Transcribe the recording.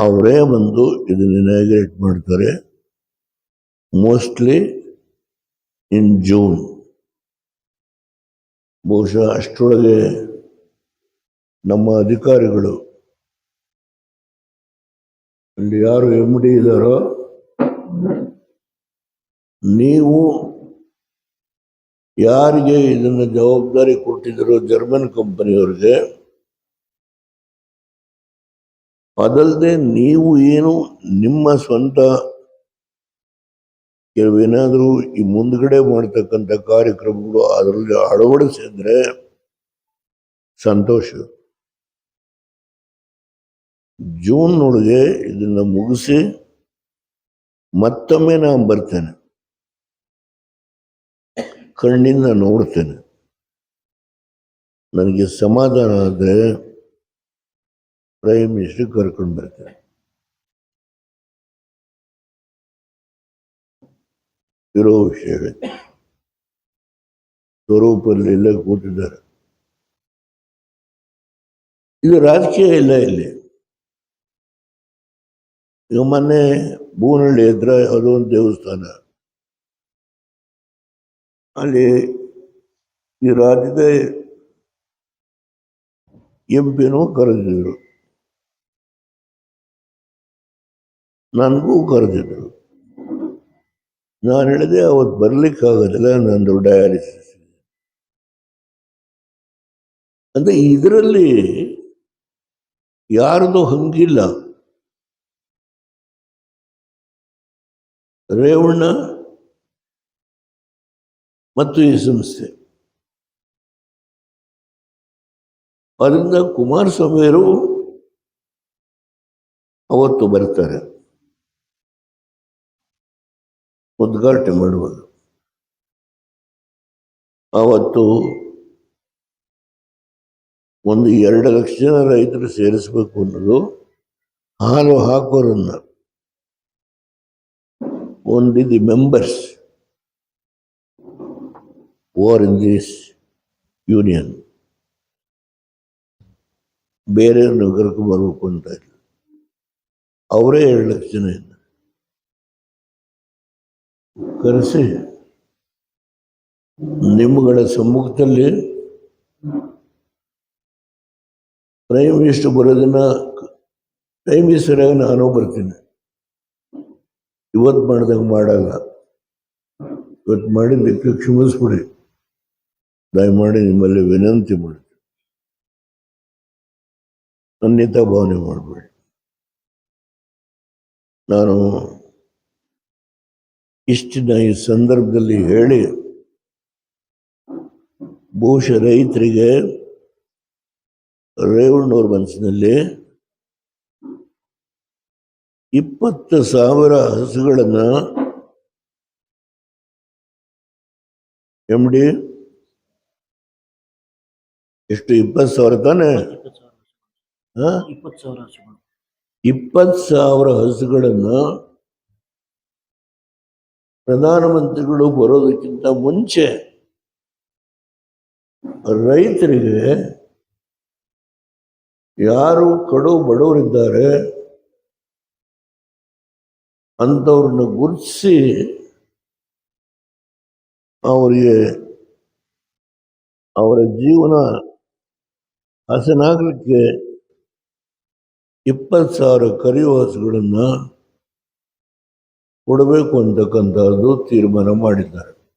ಅವರೇ ಬಂದು ಇದನ್ನ ಇನಾಗ್ರೇಟ್ ಮಾಡ್ತಾರೆ. Mostly in June. ಬಹುಶಃ ಅಷ್ಟರೊಳಗೆ ನಮ್ಮ ಅಧಿಕಾರಿಗಳು ಅಲ್ಲಿ ಯಾರು MD ಇದ್ದಾರೋ, ನೀವು ಯಾರಿಗೆ ಇದನ್ನ ಜವಾಬ್ದಾರಿ ಕೊಟ್ಟಿದ್ದರೋ ಜರ್ಮನ್ ಕಂಪನಿಯವ್ರಿಗೆ, ಅದಲ್ಲದೆ ನೀವು ಏನು ನಿಮ್ಮ ಸ್ವಂತ ಕೆಲವೇನಾದರೂ ಈ ಮುಂದ್ಗಡೆ ಮಾಡ್ತಕ್ಕಂಥ ಕಾರ್ಯಕ್ರಮಗಳು ಅದರಲ್ಲಿ ಅಳವಡಿಸಿದ್ರೆ ಸಂತೋಷ. ಜೂನ್ ಒಳಗೆ ಇದನ್ನ ಮುಗಿಸಿ ಮತ್ತೊಮ್ಮೆ ನಾನು ಬರ್ತೇನೆ, ಕಣ್ಣಿಂದ ನೋಡ್ತೇನೆ. ನನಗೆ ಸಮಾಧಾನ ಆದರೆ ಪ್ರೈಮ್ ಮಿನಿಸ್ಟರ್ ಕರ್ಕೊಂಡು ಬರ್ತೇನೆ. ಇರೋ ವಿಷಯಗಳು ಸ್ವರೂಪಲ್ಲಿ ಎಲ್ಲ ಕೂತಿದ್ದಾರೆ. ಇದು ರಾಜಕೀಯ ಇಲ್ಲ ಇಲ್ಲಿ. ಈಗ ಮೊನ್ನೆ ಬೂನಹಳ್ಳಿ ಹತ್ರ ಅದೊಂದು ದೇವಸ್ಥಾನ, ಅಲ್ಲಿ ಈ ರಾಜ್ಯದ MP ಕರೆದಿದ್ರು, ನನಗೂ ಕರೆದಿದ್ರು. ನಾನು ಹೇಳಿದೆ ಅವತ್ತು ಬರ್ಲಿಕ್ಕಾಗೋದಿಲ್ಲ, ನಂದು ಡಯಾಲಿಸಿಸ್. ಅಂದ್ರೆ ಇದರಲ್ಲಿ ಯಾರದು ಹಂಗಿಲ್ಲ. ರೇವಣ್ಣ ಮತ್ತು ಈ ಸಂಸ್ಥೆ, ಅದರಿಂದ ಕುಮಾರಸ್ವಾಮಿಯವರು ಅವತ್ತು ಬರ್ತಾರೆ ಉದ್ಘಾಟನೆ ಮಾಡುವಾಗ. ಅವತ್ತು 1-2 ಲಕ್ಷ ಜನ ರೈತರು ಸೇರಿಸಬೇಕು ಅನ್ನೋದು, ಹಾಲು ಹಾಕೋರನ್ನ only the members who are in this union, ಬೇರೆ ನಗರಕ್ಕೆ ಬರಬೇಕು ಅಂತ ಇಲ್ಲ. ಅವರೇ 2 ಲಕ್ಷ ಜನ ಕರೆಸಿ ನಿಮ್ಮಗಳ ಸಮ್ಮುಖದಲ್ಲಿ ಪ್ರೈಮ್ ಮಿನಿಸ್ಟರ್ ಬರೋದನ್ನ, ಪ್ರೈಮ್ ಮಿನಿಸ್ಟರ್ ಆಗಿ ನಾನು ಬರ್ತೀನಿ. ಇವತ್ತು ಮಾಡಿದಾಗ ಮಾಡಲ್ಲ, ಇವತ್ತು ಮಾಡಿದ್ದಕ್ಕೆ ಕ್ಷಮಿಸ್ಬಿಡಿ, ದಯಮಾಡಿ ನಿಮ್ಮಲ್ಲಿ ವಿನಂತಿ ಮಾಡಿ, ಅನ್ಯತಾ ಭಾವನೆ ಮಾಡಬೇಡಿ. ನಾನು ಇಷ್ಟಿನ ಈ ಸಂದರ್ಭದಲ್ಲಿ ಹೇಳಿ, ಬಹುಶಃ ರೈತರಿಗೆ ರೇವಣ್ಣವ್ರ ಮನಸ್ಸಿನಲ್ಲಿ 20,000 ಹಸುಗಳನ್ನ MD ಎಷ್ಟು 20,000 ತಾನೆ? 20,000 ಹಸುಗಳನ್ನ ಪ್ರಧಾನಮಂತ್ರಿಗಳು ಬರೋದಕ್ಕಿಂತ ಮುಂಚೆ ರೈತರಿಗೆ ಯಾರು ಕಡು ಬಡವರಿದ್ದಾರೆ ಅಂಥವ್ರನ್ನ ಗುರುತಿಸಿ ಅವರಿಗೆ ಅವರ ಜೀವನ ಹಸನಾಗಲಿಕ್ಕೆ 20,000 ಕರಿಯುವ ಹಸುಗಳನ್ನ ಕೊಡಬೇಕು ಅಂತಕ್ಕಂಥದ್ದು ತೀರ್ಮಾನ ಮಾಡಿದ್ದಾರೆ.